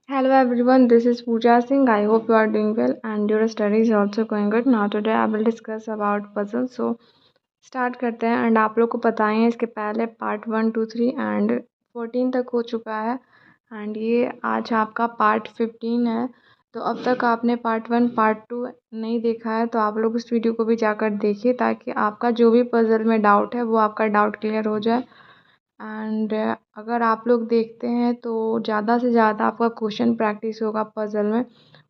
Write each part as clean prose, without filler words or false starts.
Hello everyone, this is Pooja Singh. I hope you are doing well and your study is also going good. Now today I will discuss about puzzle. So start करते हैं and आप लोग को पता ही है इसके पहले part 1 2 3 and 14 तक हो चुका है एंड ये आज आपका पार्ट 15 है। तो अब तक आपने पार्ट 1 पार्ट 2 नहीं देखा है तो आप लोग उस वीडियो को भी जाकर देखिए ताकि आपका जो भी पज़ल में डाउट है वो आपका डाउट क्लियर हो जाए। एंड अगर आप लोग देखते हैं तो ज़्यादा से ज़्यादा आपका क्वेश्चन प्रैक्टिस होगा पज़ल में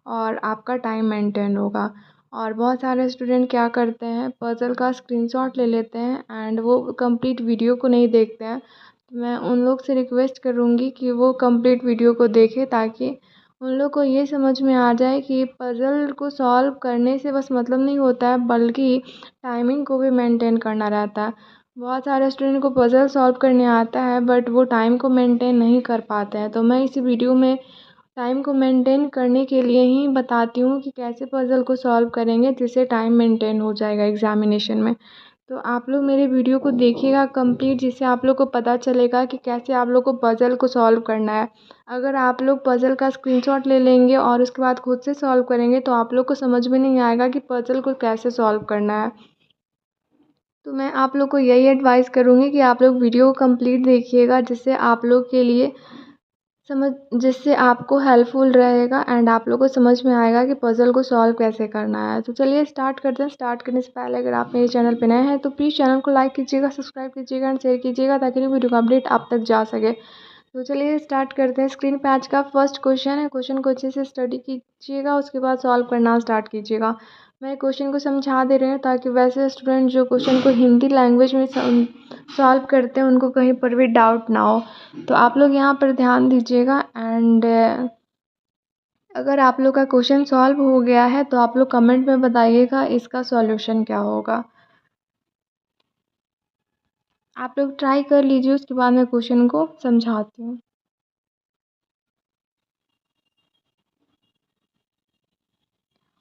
और आपका टाइम मेंटेन होगा। और बहुत सारे स्टूडेंट क्या करते हैं, पज़ल का स्क्रीनशॉट ले लेते हैं एंड वो कंप्लीट वीडियो को नहीं देखते हैं। तो मैं उन लोग से रिक्वेस्ट करूँगी कि वो कंप्लीट वीडियो को देखें ताकि उन लोग को ये समझ में आ जाए कि पज़ल को सॉल्व करने से बस मतलब नहीं होता है बल्कि टाइमिंग को भी मेंटेन करना रहता है। बहुत सारे स्टूडेंट को पज़ल सॉल्व करने आता है बट वो टाइम को मेंटेन नहीं कर पाते हैं। तो मैं इस वीडियो में टाइम को मेंटेन करने के लिए ही बताती हूँ कि कैसे पज़ल को सॉल्व करेंगे जिससे टाइम मेंटेन हो जाएगा एग्ज़ामिनेशन में। तो आप लोग मेरे वीडियो को देखिएगा कंप्लीट, जिससे आप लोग को पता चलेगा कि कैसे आप लोग को पज़ल को सॉल्व करना है। अगर आप लोग पज़ल का स्क्रीनशॉट ले लेंगे और उसके बाद खुद से सॉल्व करेंगे तो आप लोग को समझ में नहीं आएगा कि पज़ल को कैसे सॉल्व करना है। तो मैं आप लोग को यही एडवाइस करूँगी कि आप लोग वीडियो को कंप्लीट देखिएगा जिससे आप लोग के लिए समझ जिससे आपको हेल्पफुल रहेगा एंड आप लोग को समझ में आएगा कि पज़ल को सॉल्व कैसे करना है। तो चलिए स्टार्ट करते हैं। स्टार्ट करने से पहले अगर आप मेरे चैनल पर नए हैं तो प्लीज़ चैनल को लाइक कीजिएगा, सब्सक्राइब कीजिएगा एंड शेयर कीजिएगा ताकि न्यू वीडियो का अपडेट आप तक जा सके। तो चलिए स्टार्ट करते हैं। स्क्रीन पे आज का फर्स्ट क्वेश्चन है। क्वेश्चन को अच्छे से स्टडी कीजिएगा, उसके बाद सॉल्व करना स्टार्ट कीजिएगा। मैं क्वेश्चन को समझा दे रही हूँ ताकि वैसे स्टूडेंट जो क्वेश्चन को हिंदी लैंग्वेज में सॉल्व करते हैं उनको कहीं पर भी डाउट ना हो। तो आप लोग यहाँ पर ध्यान दीजिएगा एंड अगर आप लोग का क्वेश्चन सॉल्व हो गया है तो आप लोग कमेंट में बताइएगा इसका सॉल्यूशन क्या होगा। आप लोग ट्राई कर लीजिए, उसके बाद मैं क्वेश्चन को समझाती हूँ।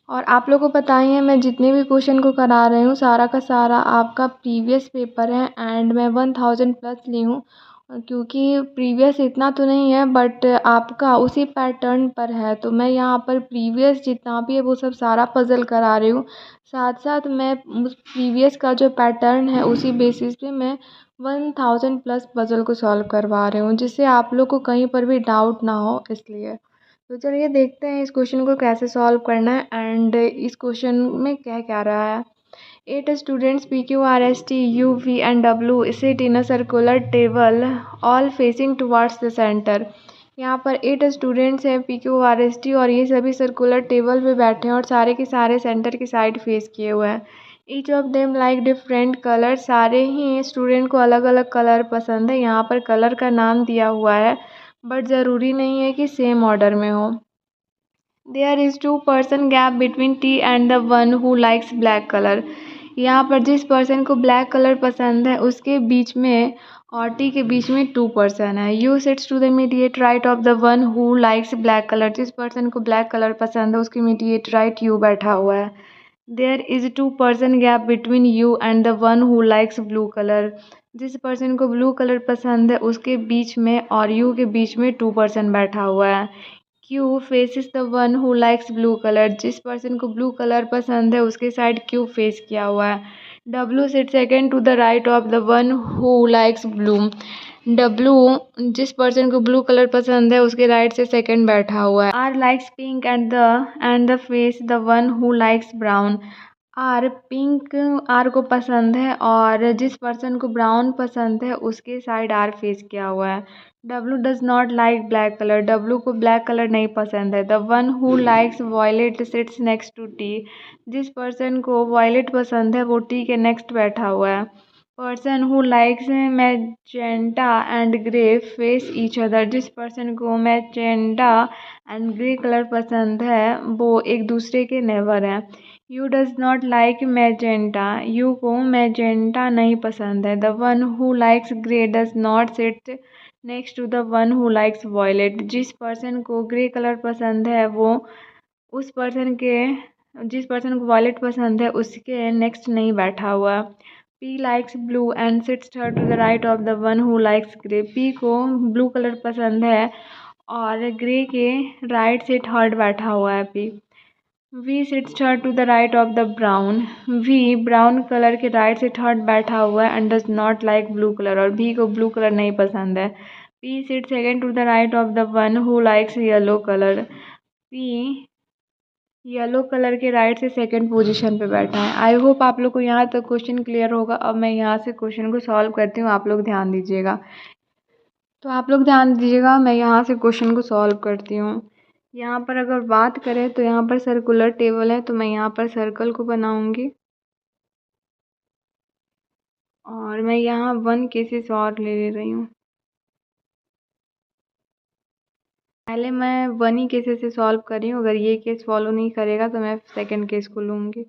और आप लोगों को पता ही है मैं जितने भी क्वेश्चन को करा रही हूँ सारा का सारा आपका प्रीवियस पेपर है एंड मैं 1000 प्लस ली हूँ क्योंकि प्रीवियस इतना तो नहीं है बट आपका उसी पैटर्न पर है। तो मैं यहाँ पर प्रीवियस जितना भी है वो सब सारा पज़ल करा रही हूँ। साथ साथ मैं उस प्रीवियस का जो पैटर्न है उसी बेसिस पे मैं 1000 प्लस पज़ल को सॉल्व करवा रही हूँ जिससे आप लोग को कहीं पर भी डाउट ना हो इसलिए। तो चलिए देखते हैं इस क्वेश्चन को कैसे सॉल्व करना है एंड इस क्वेश्चन में क्या क्या रहा है। 8 students P Q R S T U V and W sit in a circular table all facing towards the centre. यहाँ पर 8 स्टूडेंट्स हैं P Q R S T और ये सभी सर्कुलर टेबल पे बैठे हैं और सारे के सारे सेंटर की साइड फेस किए हुए हैं। Each of them like different colour, सारे ही स्टूडेंट को अलग अलग कलर पसंद है। यहाँ पर कलर का नाम दिया हुआ है बट ज़रूरी नहीं है कि सेम ऑर्डर में हो। There is 2% gap between T and the one who likes black colour. यहाँ पर जिस पर्सन को ब्लैक कलर पसंद है उसके बीच में और टी के बीच में 2% है। U sits to the immediate right of the one who likes black colour. जिस पर्सन को ब्लैक कलर पसंद है उसके इमीडिएट राइट यू बैठा हुआ है। There is 2% gap between U and the one who likes blue colour. जिस person को ब्लू कलर पसंद है उसके बीच में और यू के बीच में 2% बैठा हुआ है। Q faces the one who likes blue colour. जिस पर्सन को ब्लू कलर पसंद है उसके साइड क्यू फेस किया हुआ है। W sit second to the right of the one who likes blue. W जिस पर्सन को ब्लू कलर पसंद है उसके राइट से सेकंड बैठा हुआ है। R likes pink and the face the one who likes brown. R pink R को पसंद है और जिस पर्सन को ब्राउन पसंद है उसके साइड आर फेस किया हुआ है। W does not like black colour. W को ब्लैक कलर नहीं पसंद है। The one who likes violet sits next to T. जिस पर्सन को वॉयलेट पसंद है वो टी के नेक्स्ट बैठा हुआ है। Person who likes magenta and grey face each other. जिस पर्सन को मैजेंटा एंड ग्रे कलर पसंद है वो एक दूसरे के नेबर हैं। U does not like magenta. U को मैजेंटा नहीं पसंद है। The one who likes grey does not sit next to the one who likes violet. जिस पर्सन को ग्रे कलर पसंद है वो उस पर्सन के जिस पर्सन को वॉयलेट पसंद है उसके नेक्स्ट नहीं बैठा हुआ। P likes blue and sits third to the right of the one who likes grey. P को ब्लू कलर पसंद है और ग्रे के राइट से थर्ड बैठा हुआ है P. V sits third to the right of the brown. V brown colour के राइट से थर्ड बैठा हुआ है and does not like blue colour, और भी को ब्लू कलर नहीं पसंद है। P sits second to the right of the one who likes yellow colour. P yellow colour के राइट से सेकंड पोजीशन पे बैठा है। आई होप आप लोग को यहाँ तक क्वेश्चन क्लियर होगा। अब मैं यहाँ से क्वेश्चन को सॉल्व करती हूँ, आप लोग ध्यान दीजिएगा। तो आप लोग ध्यान दीजिएगा, मैं यहाँ से क्वेश्चन को सॉल्व करती हूँ। यहाँ पर अगर बात करें तो यहाँ पर सर्कुलर टेबल है, तो मैं यहाँ पर सर्कल को बनाऊंगी और मैं यहाँ 1 केसेस और ले रही हूँ। पहले मैं 1 ही केसेस से सॉल्व कर रही हूँ, अगर ये केस फॉलो नहीं करेगा तो मैं सेकंड केस को लूँगी।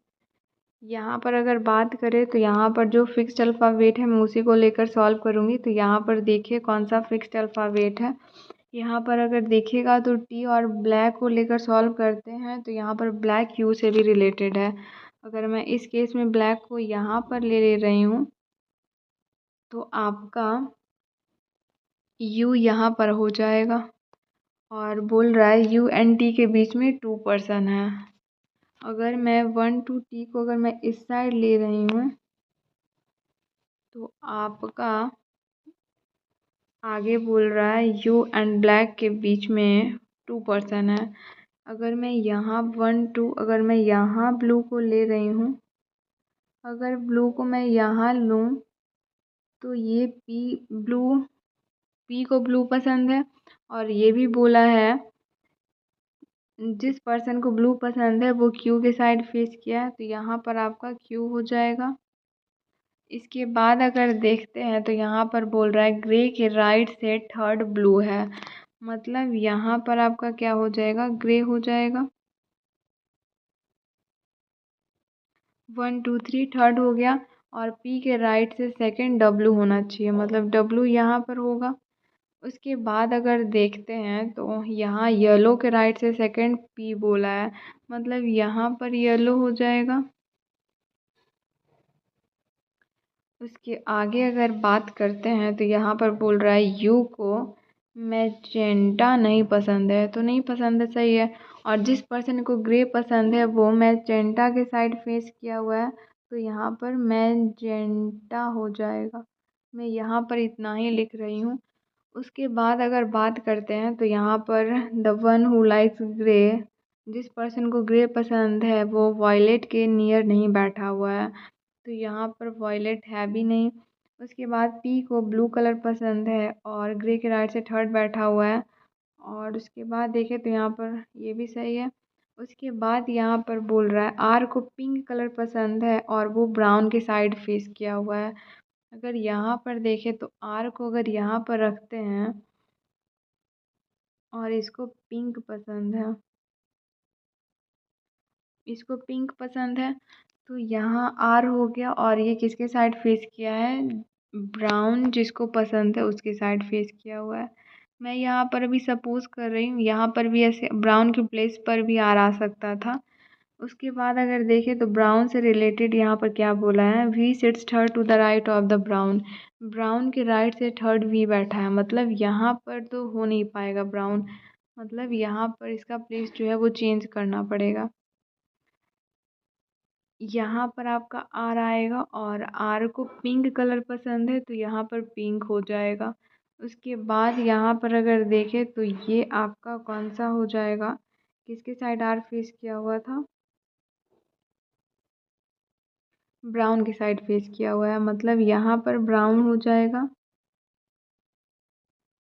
यहाँ पर अगर बात करें तो यहाँ पर जो फिक्स्ड अल्फ़ा वेट है मैं उसी को लेकर सॉल्व करूँगी। तो यहाँ पर देखिए कौन सा फिक्स्ड अल्फ़ा वेट है। यहाँ पर अगर देखिएगा तो टी और ब्लैक को लेकर सॉल्व करते हैं, तो यहाँ पर ब्लैक यू से भी रिलेटेड है। अगर मैं इस केस में ब्लैक को यहाँ पर ले रही हूँ तो आपका यू यहाँ पर हो जाएगा, और बोल रहा है यू एंड टी के बीच में 2 पर्सन है। अगर मैं 1 to टी को अगर मैं इस साइड ले रही हूँ तो आपका आगे बोल रहा है यू एंड ब्लैक के बीच में 2 पर्सन है। अगर मैं यहाँ 1 2 अगर मैं यहाँ ब्लू को ले रही हूँ, अगर ब्लू को मैं यहाँ लूँ तो ये पी को ब्लू पसंद है, और ये भी बोला है जिस पर्सन को ब्लू पसंद है वो क्यू के साइड फेस किया है, तो यहाँ पर आपका क्यू हो जाएगा। इसके बाद अगर देखते हैं तो यहाँ पर बोल रहा है ग्रे के राइट से थर्ड ब्लू है, मतलब यहाँ पर आपका क्या हो जाएगा, ग्रे हो जाएगा। 1 2 3 थर्ड हो गया, और पी के राइट से सेकंड डब्लू होना चाहिए, मतलब डब्लू यहाँ पर होगा। उसके बाद अगर देखते हैं तो यहाँ येलो के राइट से सेकंड पी बोला है, मतलब यहाँ पर येलो हो जाएगा। उसके आगे अगर बात करते हैं तो यहाँ पर बोल रहा है यू को मैजेंटा नहीं पसंद है, तो नहीं पसंद है, सही है। और जिस पर्सन को ग्रे पसंद है वो मैजेंटा के साइड फेस किया हुआ है, तो यहाँ पर मैजेंटा हो जाएगा। मैं यहाँ पर इतना ही लिख रही हूँ। उसके बाद अगर बात करते हैं तो यहाँ पर the one who likes grey, जिस पर्सन को ग्रे पसंद है वो वॉयलेट के नियर नहीं बैठा हुआ है, तो यहाँ पर वॉयलेट है भी नहीं। उसके बाद पी को ब्लू कलर पसंद है और ग्रे के राइट से थर्ड बैठा हुआ है, और उसके बाद देखें तो यहाँ पर ये भी सही है। उसके बाद यहाँ पर बोल रहा है आर को पिंक कलर पसंद है और वो ब्राउन के साइड फेस किया हुआ है। अगर यहाँ पर देखें तो आर को अगर यहाँ पर रखते हैं और इसको पिंक पसंद है, इसको पिंक पसंद है, तो यहाँ आर हो गया, और ये किसके साइड फेस किया है, ब्राउन जिसको पसंद है उसके साइड फेस किया हुआ है। मैं यहाँ पर अभी सपोज कर रही हूँ, यहाँ पर भी ऐसे ब्राउन के प्लेस पर भी आर आ सकता था। उसके बाद अगर देखें तो ब्राउन से रिलेटेड यहाँ पर क्या बोला है, V sits third to the right of the brown. Brown के राइट से थर्ड वी बैठा है, मतलब यहाँ पर तो हो नहीं पाएगा ब्राउन, मतलब यहाँ पर इसका प्लेस जो है वो चेंज करना पड़ेगा। यहाँ पर आपका आर आएगा, और आर को पिंक कलर पसंद है तो यहाँ पर पिंक हो जाएगा। उसके बाद यहाँ पर अगर देखें तो ये आपका कौन सा हो जाएगा, किसके साइड आर फेस किया हुआ था, ब्राउन के साइड फेस किया हुआ है, मतलब यहाँ पर ब्राउन हो जाएगा।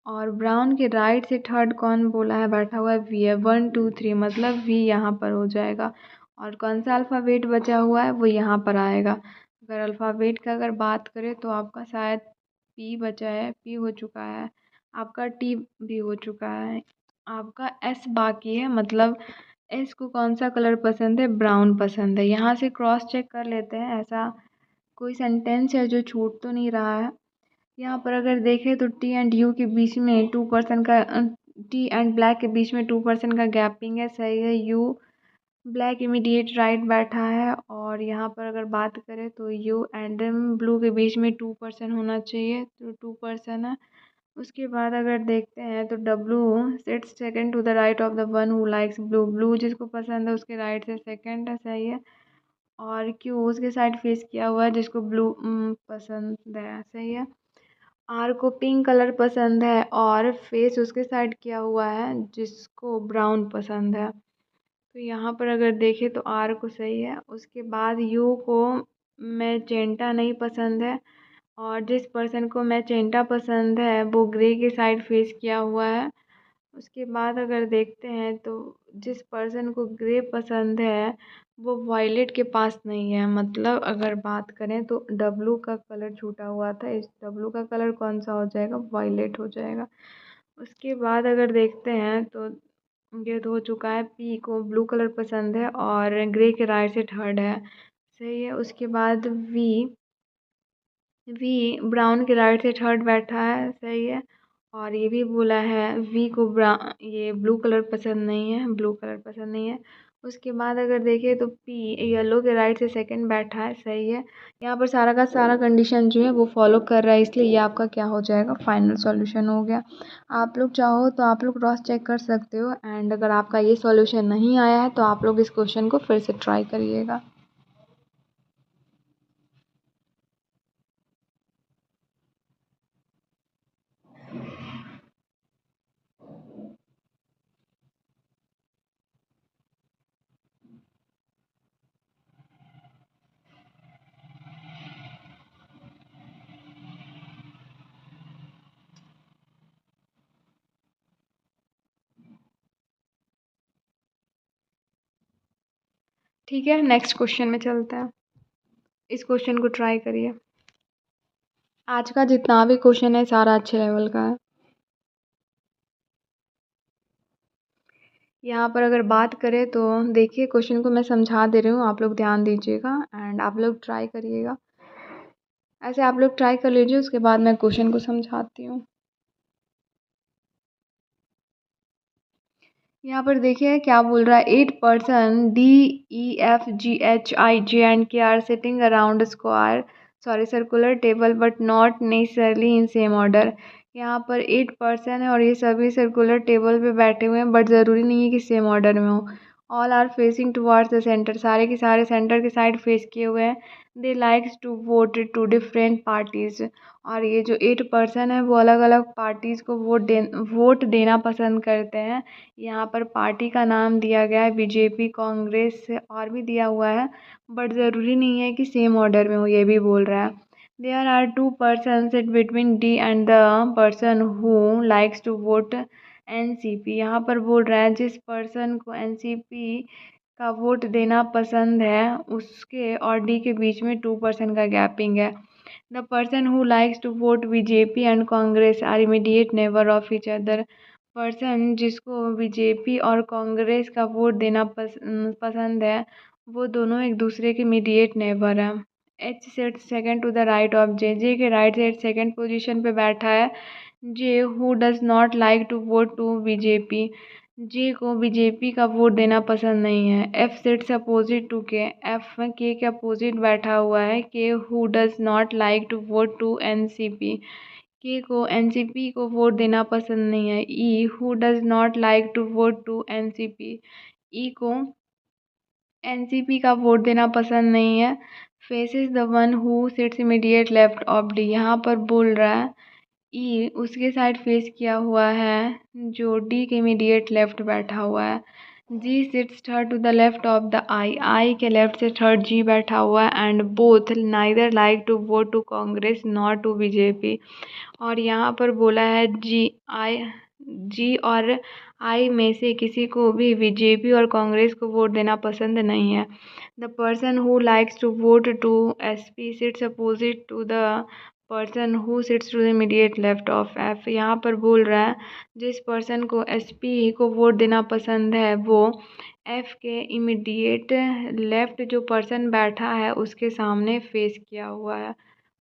और ब्राउन के राइट से थर्ड कौन बोला है बैठा हुआ है, वी है, 1 2 3, मतलब वी यहाँ पर हो जाएगा। और कौन सा अल्फ़ाबेट बचा हुआ है वो यहाँ पर आएगा। अगर अल्फ़ाबेट का अगर बात करें तो आपका शायद पी बचा है, पी हो चुका है, आपका टी भी हो चुका है, आपका एस बाकी है, मतलब एस को कौन सा कलर पसंद है, ब्राउन पसंद है। यहाँ से क्रॉस चेक कर लेते हैं, ऐसा कोई सेंटेंस है जो छूट तो नहीं रहा है। यहाँ पर अगर देखें तो टी एंड यू के बीच में 2% का टी एंड ब्लैक के बीच में 2% का गैपिंग है, सही है। यू ब्लैक इमीडिएट राइट बैठा है, और यहाँ पर अगर बात करें तो यू एंड ब्लू के बीच में 2% होना चाहिए, तो 2% है। उसके बाद अगर देखते हैं तो W sits second to the right of the one who likes blue, blue जिसको पसंद है उसके राइट से सेकंड है, सही है। और Q उसके साइड फेस किया हुआ है जिसको ब्लू पसंद है, सही है। R को पिंक कलर पसंद है और फेस उसके साइड किया हुआ है जिसको ब्राउन पसंद है, तो यहाँ पर अगर देखें तो R को सही है। उसके बाद U को मैजेंटा नहीं पसंद है और जिस पर्सन को मैजेंटा पसंद है वो ग्रे के साइड फेस किया हुआ है। उसके बाद अगर देखते हैं तो जिस पर्सन को ग्रे पसंद है वो वायलेट के पास नहीं है, मतलब अगर बात करें तो W का कलर छूटा हुआ था, इस W का कलर कौन सा हो जाएगा, वायलेट हो जाएगा। उसके बाद अगर देखते हैं तो ये तो हो चुका है। P को ब्लू कलर पसंद है और ग्रे के राइट से थर्ड है, सही है। उसके बाद वी ब्राउन के राइट से थर्ड बैठा है, सही है। और ये भी बोला है वी को ये ब्लू कलर पसंद नहीं है, ब्लू कलर पसंद नहीं है। उसके बाद अगर देखें तो पी येलो के राइट से सेकंड बैठा है, सही है। यहाँ पर सारा का सारा कंडीशन जो है वो फॉलो कर रहा है, इसलिए ये आपका क्या हो जाएगा, फाइनल सॉल्यूशन हो गया। आप लोग चाहो तो आप लोग क्रॉस चेक कर सकते हो, एंड अगर आपका ये सॉल्यूशन नहीं आया है तो आप लोग इस क्वेश्चन को फिर से ट्राई करिएगा। ठीक है, नेक्स्ट क्वेश्चन में चलते हैं। इस क्वेश्चन को ट्राई करिए। आज का जितना भी क्वेश्चन है सारा अच्छे लेवल का है। यहाँ पर अगर बात करें तो देखिए क्वेश्चन को मैं समझा दे रही हूँ, आप लोग ध्यान दीजिएगा एंड आप लोग ट्राई करिएगा। ऐसे आप लोग ट्राई कर लीजिए, उसके बाद मैं क्वेश्चन को समझाती हूँ। यहाँ पर देखिए क्या बोल रहा है, 8 person DEFGHIJ and K are sitting around square circular table but not necessarily in same order. यहाँ पर 8 पर्सन है और ये सभी सर्कुलर टेबल पे बैठे हुए हैं, बट ज़रूरी नहीं है कि सेम ऑर्डर में हो। All are facing towards the centre, सारे के सारे सेंटर के साइड फेस किए हुए हैं। They likes to vote to different parties, और ये जो 8 पर्सन है वो अलग अलग पार्टीज़ को वोट देना पसंद करते हैं। यहाँ पर पार्टी का नाम दिया गया है बीजेपी, कांग्रेस और भी दिया हुआ है, बट ज़रूरी नहीं है कि सेम ऑर्डर में हो, ये भी बोल रहा है। There are 2 person sit between D and the person who likes to vote NCP. यहाँ पर बोल रहा है जिस पर्सन को एनसीपी का वोट देना पसंद है उसके और डी के बीच में 2 पर्सन का गैपिंग है। The person who likes to vote BJP and Congress are immediate neighbour of each other. Person जिसको बीजेपी और कांग्रेस का वोट देना पसंद है वो दोनों एक दूसरे के इमीडिएट नेबर हैं। H sits second to the right of J, J के राइट से सेकंड पोजीशन पे बैठा है J who does not like to vote to BJP. J को बीजेपी का वोट देना पसंद नहीं है। F sits opposite to K, F के अपोजिट बैठा हुआ है K who does not like to vote to NCP. K को एनसीपी को वोट देना पसंद नहीं है। E who does not like to vote to NCP, E को एनसीपी का वोट देना पसंद नहीं है। Faces the one who sits immediate left of D, यहाँ पर बोल रहा है ई उसके साइड फेस किया हुआ है जो डी के इमीडिएट लेफ्ट बैठा हुआ है। G sits third to the left of the I, I के लेफ्ट से थर्ड जी बैठा हुआ है। And both neither like to vote to Congress not to BJP, और यहाँ पर बोला है जी और आई में से किसी को भी बीजेपी और कांग्रेस को वोट देना पसंद नहीं है। The person who likes to vote to SP sits opposite to the person who sits to the immediate left of F. यहाँ पर बोल रहा है जिस पर्सन को एसपी को वोट देना पसंद है वो एफ के इमीडिएट लेफ्ट जो पर्सन बैठा है उसके सामने फेस किया हुआ है,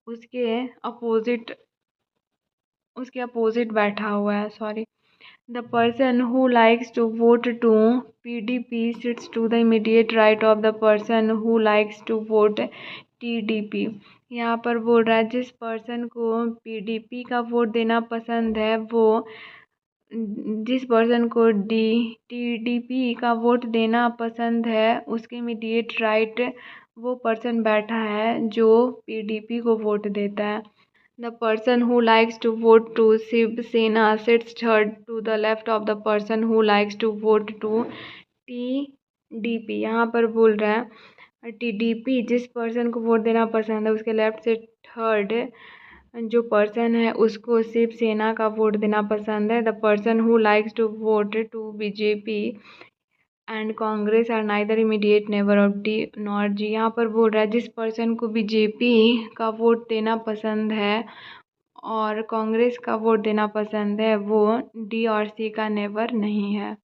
उसके अपोजिट बैठा हुआ है, sorry. The person who likes to vote to PDP sits to the immediate right of the person who likes to vote TDP. यहाँ पर बोल रहा है जिस पर्सन को पीडीपी का वोट देना पसंद है वो जिस पर्सन को टीडीपी का वोट देना पसंद है उसके इमीडिएट राइट वो पर्सन बैठा है जो पीडीपी को वोट देता है। The person who likes to vote to Shiv Sena sits third to the left of the person who likes to vote to TDP. यहाँ पर बोल रहा है टीडीपी जिस पर्सन को वोट देना पसंद है उसके लेफ्ट से थर्ड जो पर्सन है उसको शिवसेना का वोट देना पसंद है। The person who likes to vote to BJP and Congress are neither immediate neighbour of D nor G. यहाँ पर बोल रहा है जिस पर्सन को बीजेपी का वोट देना पसंद है और कांग्रेस का वोट देना पसंद है वो डी और सी का नेबर नहीं है।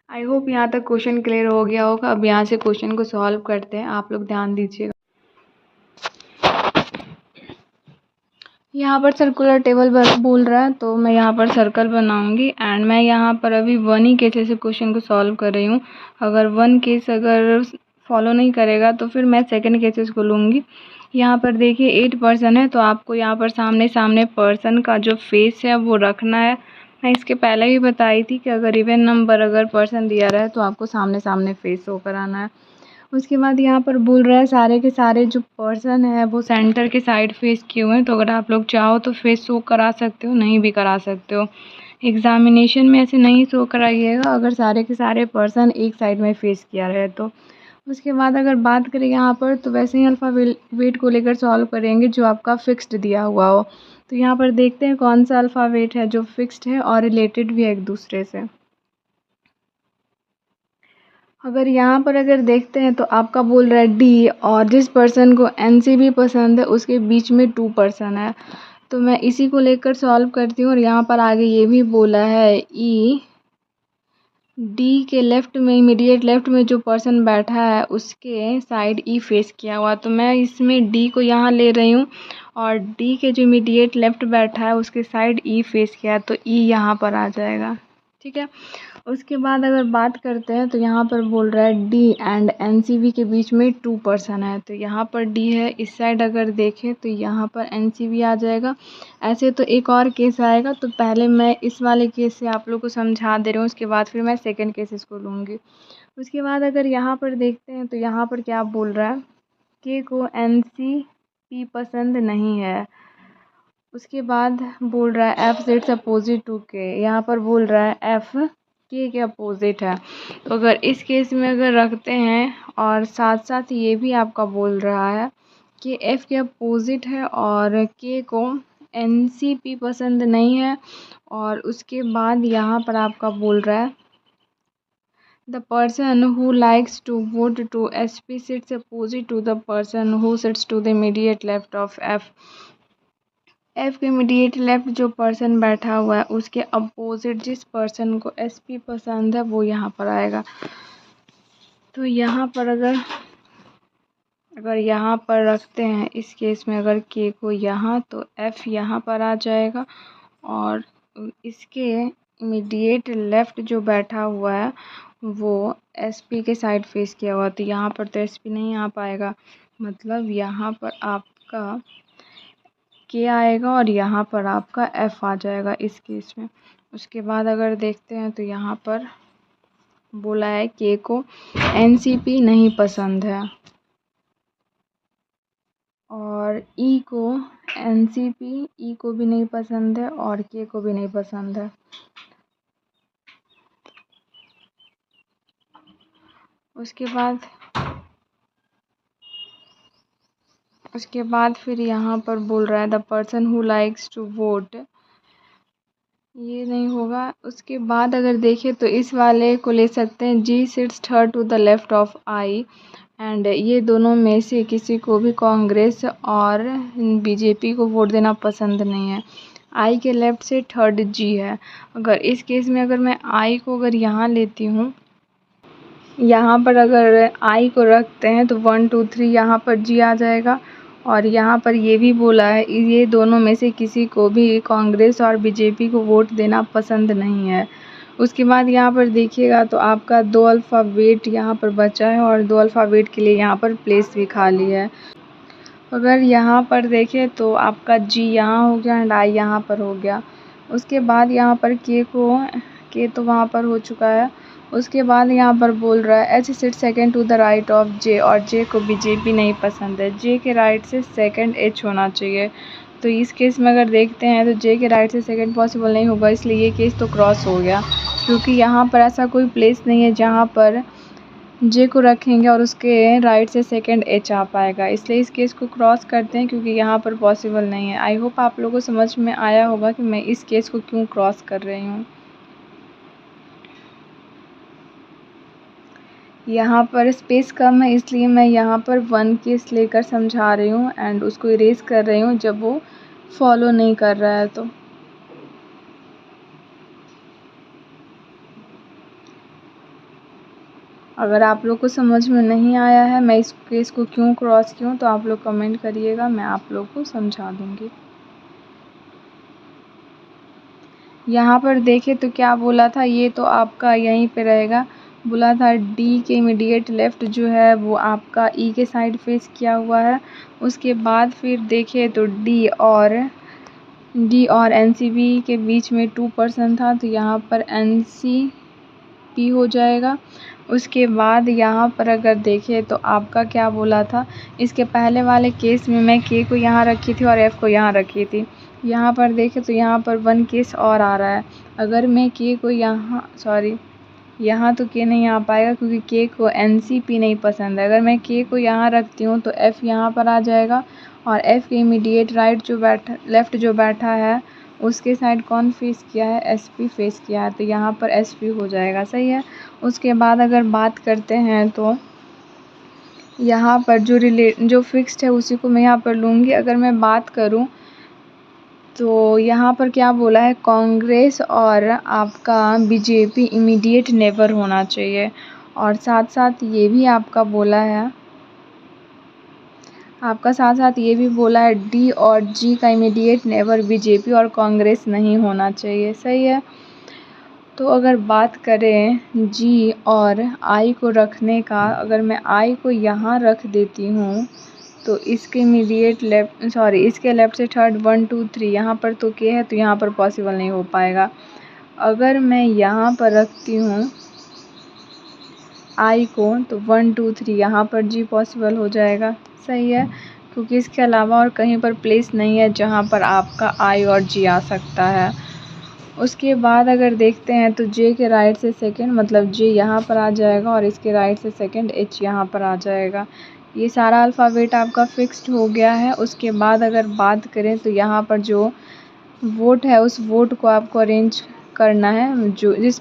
आई होप यहाँ तक क्वेश्चन क्लियर हो गया होगा। अब यहाँ से क्वेश्चन को सॉल्व करते हैं, आप लोग ध्यान दीजिएगा। यहाँ पर सर्कुलर टेबल बोल रहा है तो मैं यहाँ पर सर्कल बनाऊंगी एंड मैं यहाँ पर अभी 1 ही केस से क्वेश्चन को सॉल्व कर रही हूँ। अगर 1 केस अगर फॉलो नहीं करेगा तो फिर मैं सेकंड केसेस को लूँगी। यहाँ पर देखिए 8 पर्सन है तो आपको यहाँ पर सामने पर्सन का जो फेस है वो रखना है। मैं इसके पहले ही बताई थी कि अगर इवन नंबर अगर पर्सन दिया रहा है तो आपको सामने फेस शो कराना है। उसके बाद यहाँ पर बोल रहा है सारे के सारे जो पर्सन है वो सेंटर के साइड फेस किए हुए हैं। तो अगर आप लोग चाहो तो फेस शो करा सकते हो, नहीं भी करा सकते हो। एग्जामिनेशन में ऐसे नहीं शो कराइएगा अगर सारे के सारे पर्सन एक साइड में फेस किया रहे तो। उसके बाद अगर बात करें यहाँ पर तो वैसे ही अल्फ़ाबेट को लेकर सॉल्व करेंगे जो आपका फिक्स्ड दिया हुआ हो। तो यहाँ पर देखते हैं कौन सा अल्फ़ाबेट है जो फिक्स्ड है और रिलेटेड भी है एक दूसरे से। अगर यहाँ पर अगर देखते हैं तो आपका बोल रहा है डी और जिस पर्सन को एनसीबी पसंद है उसके बीच में 2 पर्सन है। तो मैं इसी को लेकर सॉल्व करती हूँ और यहाँ पर आगे ये भी बोला है ई डी के लेफ़्ट में इमीडिएट लेफ़्ट में जो पर्सन बैठा है उसके साइड ई फेस किया हुआ। तो मैं इसमें डी को यहाँ ले रही हूँ और डी के जो इमीडिएट लेफ़्ट बैठा है उसके साइड ई फेस किया है तो ई यहाँ पर आ जाएगा, ठीक है। उसके बाद अगर बात करते हैं तो यहाँ पर बोल रहा है डी एंड एनसीबी के बीच में 2 पर्सन है। तो यहाँ पर डी है, इस साइड अगर देखें तो यहाँ पर एनसीबी आ जाएगा। ऐसे तो एक और केस आएगा तो पहले मैं इस वाले केस से आप लोग को समझा दे रही हूँ, उसके बाद फिर मैं सेकंड केसेस को लूँगी। उसके बाद अगर यहाँ पर देखते हैं तो यहाँ पर क्या बोल रहा है के को एनसीपी पसंद नहीं है। उसके बाद बोल रहा है एफ इट्स अपोजिट टू के। यहाँ पर बोल रहा है एफ के अपोजिट है। तो अगर इस केस में अगर रखते हैं और साथ साथ ये भी आपका बोल रहा है कि एफ़ के अपोजिट है और के को एनसीपी पसंद नहीं है और उसके बाद यहाँ पर आपका बोल रहा है the person who likes to vote to SP sits opposite to the person who sits to the immediate left of F. F के इमीडिएट लेफ्ट जो पर्सन बैठा हुआ है उसके अपोजिट जिस पर्सन को एसपी पसंद है वो यहाँ पर आएगा। तो यहाँ पर अगर यहाँ पर रखते हैं इस केस में अगर के को यहाँ तो एफ यहाँ पर आ जाएगा और इसके इमीडिएट लेफ्ट जो बैठा हुआ है वो एसपी के साइड फेस किया हुआ। तो यहाँ पर तो एसपी नहीं आ पाएगा, मतलब यहाँ पर आपका के आएगा और यहाँ पर आपका एफ़ आ जाएगा इस केस में। उसके बाद अगर देखते हैं तो यहाँ पर बोला है के को एनसीपी नहीं पसंद है और ई को एनसीपी ई को भी नहीं पसंद है और के को भी नहीं पसंद है। उसके बाद फिर यहाँ पर बोल रहा है the person who likes to vote, ये नहीं होगा। उसके बाद अगर देखें तो इस वाले को ले सकते हैं G sits third to the left of I and ये दोनों में से किसी को भी कांग्रेस और बीजेपी को वोट देना पसंद नहीं है। आई के लेफ़्ट से थर्ड जी है। अगर इस केस में अगर मैं आई को अगर यहाँ लेती हूँ, यहाँ पर अगर आई को रखते हैं तो 1 2 3 यहाँ पर जी आ जाएगा और यहाँ पर ये भी बोला है ये दोनों में से किसी को भी कांग्रेस और बीजेपी को वोट देना पसंद नहीं है। उसके बाद यहाँ पर देखिएगा तो आपका 2 अल्फ़ाबेट यहाँ पर बचा है और 2 अल्फ़ाबेट के लिए यहाँ पर प्लेस भी खाली है। अगर यहाँ पर देखें तो आपका जी यहाँ हो गया एंड आई यहाँ पर हो गया। उसके बाद यहाँ पर के तो वहाँ पर हो चुका है। उसके बाद यहाँ पर बोल रहा है H sit second to the right of J, और जे को बीजेपी नहीं पसंद है। जे के राइट से सेकेंड एच होना चाहिए। तो इस केस में अगर देखते हैं तो जे के राइट से सेकेंड पॉसिबल नहीं होगा, इसलिए ये केस तो क्रॉस हो गया, क्योंकि यहाँ पर ऐसा कोई प्लेस नहीं है जहाँ पर जे को रखेंगे और उसके राइट से सेकेंड एच आ पाएगा, इसलिए इस केस को क्रॉस करते हैं क्योंकि यहाँ पर पॉसिबल नहीं है। आई होप आप लोगों को समझ में आया होगा कि मैं इस केस को क्यों क्रॉस कर रही हूँ। यहाँ पर स्पेस कम है, इसलिए मैं यहाँ पर 1 केस लेकर समझा रही हूँ एंड उसको इरेज कर रही हूँ जब वो फॉलो नहीं कर रहा है। तो अगर आप लोग को समझ में नहीं आया है मैं इस केस को क्यों क्रॉस की हूँ, तो आप लोग कमेंट करिएगा, मैं आप लोग को समझा दूँगी। यहाँ पर देखें तो क्या बोला था, ये तो आपका यहीं पे रहेगा। बोला था डी के इमीडिएट लेफ़्ट जो है वो आपका ई के साइड फेस किया हुआ है। उसके बाद फिर देखें तो डी और एनसीबी के बीच में 2% था, तो यहाँ पर एनसीपी हो जाएगा। उसके बाद यहाँ पर अगर देखें तो आपका क्या बोला था, इसके पहले वाले केस में मैं के को यहाँ रखी थी और एफ़ को यहाँ रखी थी। यहाँ पर देखें तो यहाँ पर 1 केस और आ रहा है। अगर मैं के को यहाँ तो के नहीं आ पाएगा क्योंकि के को एनसीपी नहीं पसंद है। अगर मैं के को यहाँ रखती हूँ तो एफ़ यहाँ पर आ जाएगा और एफ़ के इमीडिएट लेफ़्ट जो बैठा है उसके साइड कौन फेस किया है, एसपी फेस किया है, तो यहाँ पर एसपी हो जाएगा। सही है। उसके बाद अगर बात करते हैं तो यहाँ पर जो फिक्स्ड है उसी को मैं यहाँ पर लूँगी। अगर मैं बात करूँ तो यहाँ पर क्या बोला है, कांग्रेस और आपका बीजेपी इमीडिएट नेबर होना चाहिए, और साथ साथ ये भी आपका बोला है, ये भी बोला है डी और जी का इमीडिएट नेबर बीजेपी और कांग्रेस नहीं होना चाहिए। सही है। तो अगर बात करें जी और आई को रखने का, अगर मैं आई को यहाँ रख देती हूँ तो इसके इसके लेफ़्ट से थर्ड 1 2 3 यहाँ पर तो के है, तो यहाँ पर पॉसिबल नहीं हो पाएगा। अगर मैं यहाँ पर रखती हूँ आई को तो 1 2 3 यहाँ पर जी पॉसिबल हो जाएगा। सही है, क्योंकि इसके अलावा और कहीं पर प्लेस नहीं है जहाँ पर आपका आई और जी आ सकता है। उसके बाद अगर देखते हैं तो जे के राइट से सेकंड मतलब जे यहाँ पर आ जाएगा और इसके राइट से सेकंड एच यहाँ पर आ जाएगा। ये सारा अल्फ़ाबेट आपका फिक्स्ड हो गया है। उसके बाद अगर बात करें तो यहाँ पर जो वोट है उस वोट को आपको अरेंज करना है, जिस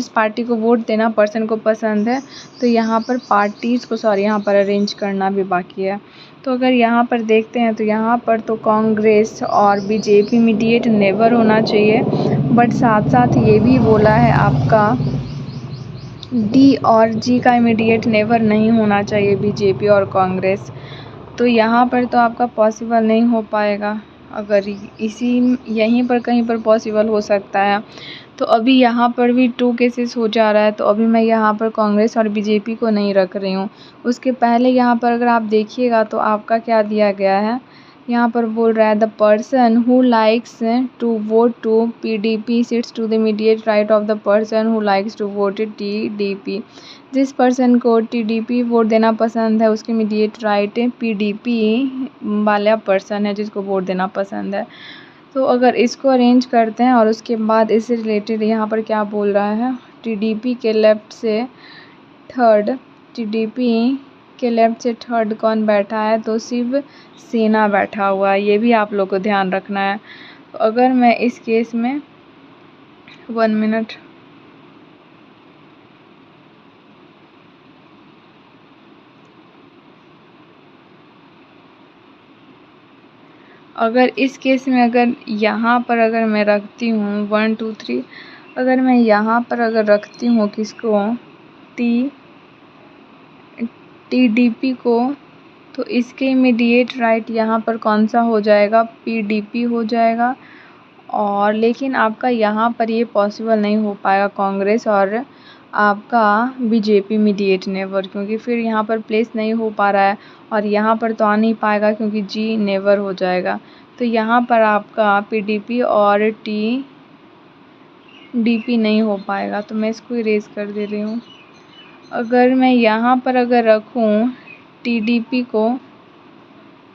पार्टी को वोट देना पर्सन को पसंद है, तो यहाँ पर पार्टीज़ को यहाँ पर अरेंज करना भी बाकी है। तो अगर यहाँ पर देखते हैं तो यहाँ पर तो कांग्रेस और बीजेपी इमीडिएट नेबर होना चाहिए, बट साथ साथ ये भी बोला है आपका डी और जी का इमीडिएट नेबर नहीं होना चाहिए बीजेपी और कांग्रेस। तो यहाँ पर तो आपका पॉसिबल नहीं हो पाएगा। अगर यहीं पर कहीं पर पॉसिबल हो सकता है, तो अभी यहाँ पर भी 2 केसेस हो जा रहा है, तो अभी मैं यहाँ पर कांग्रेस और बीजेपी को नहीं रख रही हूँ। उसके पहले यहाँ पर अगर आप देखिएगा तो आपका क्या दिया गया है, यहाँ पर बोल रहा है the person who likes to vote to PDP sits to the immediate right of the person who likes to vote TDP. जिस पर्सन को टीडीपी वोट देना पसंद है उसके इमीडिएट राइट पीडीपी वाला पर्सन है जिसको वोट देना पसंद है। तो अगर इसको अरेंज करते हैं और उसके बाद इससे रिलेटेड यहाँ पर क्या बोल रहा है, टीडीपी के लेफ़्ट से थर्ड कौन बैठा है, तो शिव सेना बैठा हुआ है। ये भी आप लोग को ध्यान रखना है। तो अगर मैं इस केस में 1 मिनट अगर इस केस में अगर यहाँ पर अगर मैं रखती हूँ 1 2 3, अगर मैं यहाँ पर अगर रखती हूँ किसको, टीडीपी को, तो इसके इमीडिएट राइट यहाँ पर कौन सा हो जाएगा, पीडीपी हो जाएगा। और लेकिन आपका यहाँ पर ये पॉसिबल नहीं हो पाएगा कांग्रेस और आपका बीजेपी इमीडिएट नेवर, क्योंकि फिर यहाँ पर प्लेस नहीं हो पा रहा है और यहाँ पर तो आ नहीं पाएगा क्योंकि जी नेवर हो जाएगा। तो यहाँ पर आपका पीडीपी और टीडीपी नहीं हो पाएगा, तो मैं इसको इरेज कर दे रही हूँ। अगर मैं यहाँ पर अगर रखूँ टीडीपी को,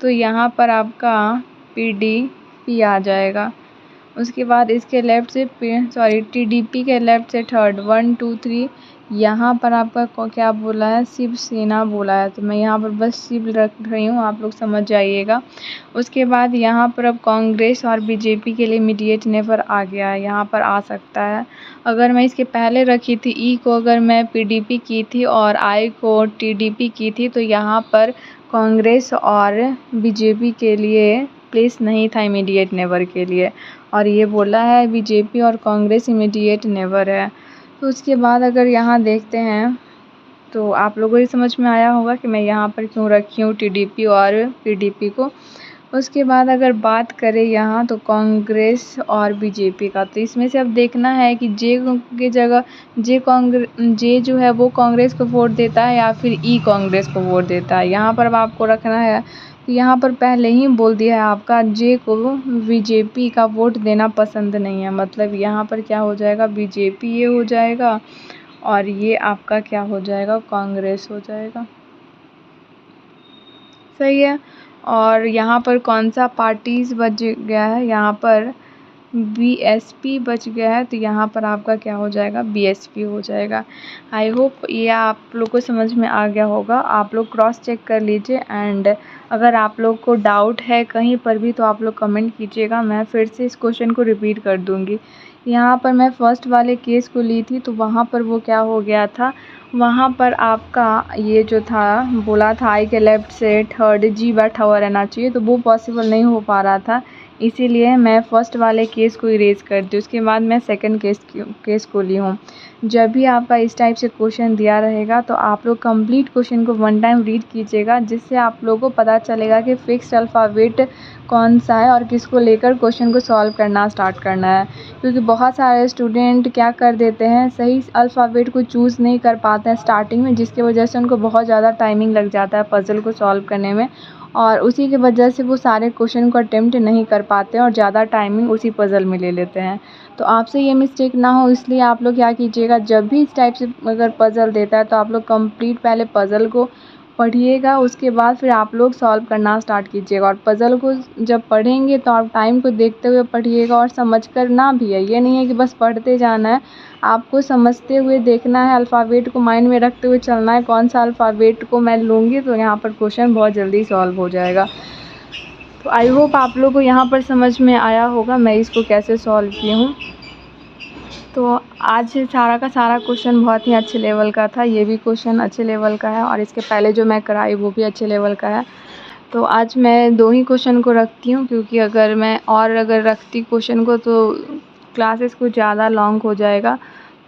तो यहाँ पर आपका पीडीपी आ जाएगा। उसके बाद इसके लेफ़्ट से टीडीपी के लेफ़्ट से थर्ड 1 2 3 यहाँ पर आपका क्या बोला है, शिवसेना बोला है, तो मैं यहाँ पर बस शिव रख रही हूँ, आप लोग समझ जाइएगा। उसके बाद यहाँ पर अब कांग्रेस और बीजेपी के लिए इमीडिएट नेवर आ गया है, यहाँ पर आ सकता है। अगर मैं इसके पहले रखी थी ई को, अगर मैं पीडीपी की थी और आई को टीडीपी की थी, तो यहाँ पर कांग्रेस और बीजेपी के लिए प्लेस नहीं था इमीडिएट नेवर के लिए, और ये बोला है बीजेपी और कांग्रेस इमीडिएट नेवर है। तो उसके बाद अगर यहाँ देखते हैं तो आप लोगों को समझ में आया होगा कि मैं यहाँ पर क्यों रखी हूँ टीडीपी और पीडीपी को। उसके बाद अगर बात करें यहाँ तो कांग्रेस और बीजेपी का, तो इसमें से अब देखना है कि जे की जगह जे जो है वो कांग्रेस को वोट देता है या फिर ई कांग्रेस को वोट देता है। यहाँ पर अब आपको रखना है, तो यहाँ पर पहले ही बोल दिया है आपका जे को बीजेपी का वोट देना पसंद नहीं है, मतलब यहाँ पर क्या हो जाएगा, बीजेपी ये हो जाएगा और ये आपका क्या हो जाएगा, कांग्रेस हो जाएगा। सही है। और यहाँ पर कौन सा पार्टीज बच गया है, यहाँ पर बीएसपी बच गया है, तो यहाँ पर आपका क्या हो जाएगा, बीएसपी हो जाएगा। आई होप ये आप लोग को समझ में आ गया होगा। आप लोग क्रॉस चेक कर लीजिए, एंड अगर आप लोग को डाउट है कहीं पर भी तो आप लोग कमेंट कीजिएगा, मैं फिर से इस क्वेश्चन को रिपीट कर दूँगी। यहाँ पर मैं फर्स्ट वाले केस को ली थी, तो वहाँ पर वो क्या हो गया था, वहाँ पर आपका ये जो था बोला था आई के लेफ़्ट से थर्ड जी बैठा हुआ रहना चाहिए, तो वो पॉसिबल नहीं हो पा रहा था, इसीलिए मैं फ़र्स्ट वाले केस को इरेज कर दी। उसके बाद मैं सेकंड केस को ली हूँ। जब भी आपका इस टाइप से क्वेश्चन दिया रहेगा तो आप लोग कंप्लीट क्वेश्चन को 1 टाइम रीड कीजिएगा, जिससे आप लोगों को पता चलेगा कि फिक्स्ड अल्फ़ाबेट कौन सा है और किसको लेकर क्वेश्चन को सॉल्व करना स्टार्ट करना है। क्योंकि बहुत सारे स्टूडेंट क्या कर देते हैं, सही अल्फ़ाबेट को चूज़ नहीं कर पाते हैं स्टार्टिंग में, जिसकी वजह से उनको बहुत ज़्यादा टाइमिंग लग जाता है पज़ल को सॉल्व करने में, और उसी की वजह से वो सारे क्वेश्चन को अटेम्प्ट नहीं कर पाते हैं और ज़्यादा टाइमिंग उसी पज़ल में ले लेते हैं। तो आपसे ये मिस्टेक ना हो, इसलिए आप लोग क्या कीजिएगा, जब भी इस टाइप से अगर पज़ल देता है तो आप लोग कंप्लीट पहले पज़ल को पढ़िएगा, उसके बाद फिर आप लोग सॉल्व करना स्टार्ट कीजिएगा। और पज़ल को जब पढ़ेंगे तो आप टाइम को देखते हुए पढ़िएगा और समझ कर ना भी है, ये नहीं है कि बस पढ़ते जाना है, आपको समझते हुए देखना है, अल्फ़ाबेट को माइंड में रखते हुए चलना है, कौन सा अल्फ़ाबेट को मैं लूँगी तो यहाँ पर क्वेश्चन बहुत जल्दी सॉल्व हो जाएगा। तो आई होप आप लोगों को यहाँ पर समझ में आया होगा मैं इसको कैसे सॉल्व की हूँ। तो आज सारा का सारा क्वेश्चन बहुत ही अच्छे लेवल का था, ये भी क्वेश्चन अच्छे लेवल का है और इसके पहले जो मैं कराई वो भी अच्छे लेवल का है। तो आज मैं 2 ही क्वेश्चन को रखती हूँ, क्योंकि अगर मैं अगर रखती क्वेश्चन को तो क्लासेस कुछ ज़्यादा लॉन्ग हो जाएगा,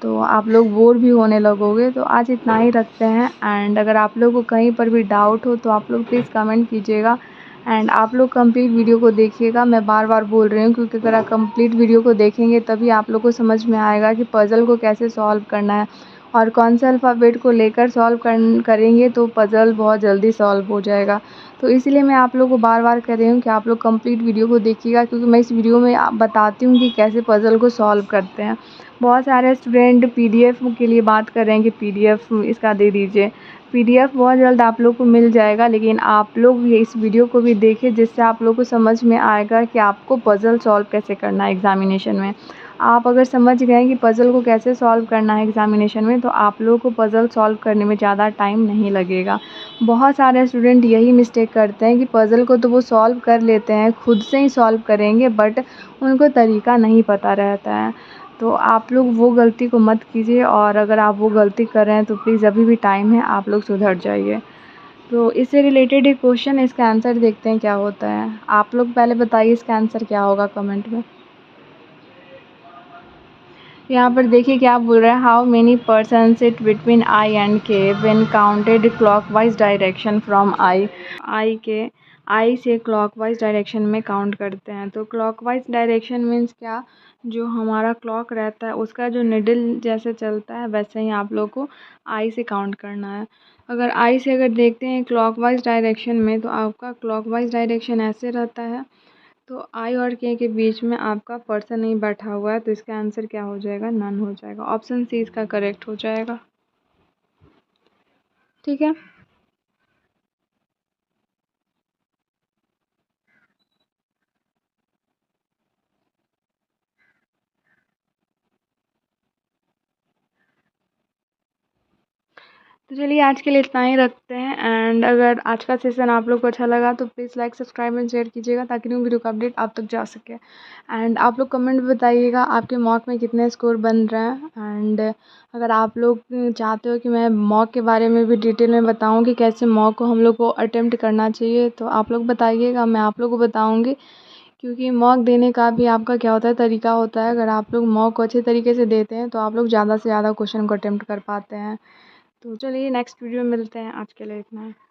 तो आप लोग बोर भी होने लगोगे। तो आज इतना ही रखते हैं, एंड अगर आप लोग को कहीं पर भी डाउट हो तो आप लोग प्लीज़ कमेंट कीजिएगा, एंड आप लोग कंप्लीट वीडियो को देखिएगा। मैं बार बार बोल रही हूँ क्योंकि अगर आप कंप्लीट वीडियो को देखेंगे तभी आप लोग को समझ में आएगा कि पज़ल को कैसे सॉल्व करना है, और कौन से अल्फ़ाबेट को लेकर सॉल्व करेंगे तो पज़ल बहुत जल्दी सॉल्व हो जाएगा। तो इसीलिए मैं आप लोगों को बार बार कह रही हूँ कि आप लोग कंप्लीट वीडियो को देखिएगा, क्योंकि मैं इस वीडियो में बताती हूँ कि कैसे पज़ल को सॉल्व करते हैं। बहुत सारे स्टूडेंट पीडीएफ के लिए बात कर रहे हैं कि पीडीएफ इसका दे दीजिए। पीडीएफ बहुत जल्द आप लोग को मिल जाएगा, लेकिन आप लोग ये इस वीडियो को भी देखें, जिससे आप लोग को समझ में आएगा कि आपको पज़ल सॉल्व कैसे करना है एग्ज़ामिनेशन में। आप अगर समझ गए कि पज़ल को कैसे सॉल्व करना है एग्ज़ामिनेशन में, तो आप लोगों को पज़ल सॉल्व करने में ज़्यादा टाइम नहीं लगेगा। बहुत सारे स्टूडेंट यही मिस्टेक करते हैं कि पज़ल को तो वो सॉल्व कर लेते हैं, खुद से ही सॉल्व करेंगे, बट उनको तरीका नहीं पता रहता है। तो आप लोग वो गलती को मत कीजिए, और अगर आप वो गलती कर रहे हैं तो प्लीज़ अभी भी टाइम है, आप लोग सुधर जाइए। तो इससे रिलेटेड एक क्वेश्चन है, इसका आंसर देखते हैं क्या होता है। आप लोग पहले बताइए इसका आंसर क्या होगा कमेंट में। यहाँ पर देखिए क्या बोल रहा है, how many person sit between I and K when counted clockwise direction from I के आई से क्लॉकवाइज डायरेक्शन में काउंट करते हैं। तो क्लॉकवाइज डायरेक्शन मीन्स क्या, जो हमारा क्लॉक रहता है उसका जो निडल जैसे चलता है वैसे ही आप लोग को आई से काउंट करना है। अगर आई से अगर देखते हैं क्लॉकवाइज डायरेक्शन में, तो आपका क्लॉकवाइज डायरेक्शन ऐसे रहता है। तो आई और के बीच में आपका पर्सन नहीं बैठा हुआ है, तो इसका आंसर क्या हो जाएगा, नन हो जाएगा। ऑप्शन सी इसका करेक्ट हो जाएगा। ठीक है। तो चलिए आज के लिए इतना ही रखते हैं। एंड अगर आज का सेशन आप लोग को अच्छा लगा तो please like, subscribe and share कीजिएगा ताकि न्यू वीडियो का अपडेट आप तक जा सके। एंड आप लोग कमेंट में बताइएगा आपके मॉक में कितने स्कोर बन रहे हैं। एंड अगर आप लोग चाहते हो कि मैं मॉक के बारे में भी डिटेल में बताऊँ कि कैसे मॉक को हम लोग को अटेम्प्ट करना चाहिए, तो आप लोग बताइएगा, मैं आप लोग को बताऊँगी। क्योंकि मॉक देने का भी आपका क्या होता है, तरीका होता है। अगर आप लोग मॉक को अच्छे तरीके से देते हैं तो आप लोग ज़्यादा से ज़्यादा क्वेश्चन को अटेम्प्ट कर पाते हैं। तो चलिए नेक्स्ट वीडियो में मिलते हैं। आज के लिए इतना है।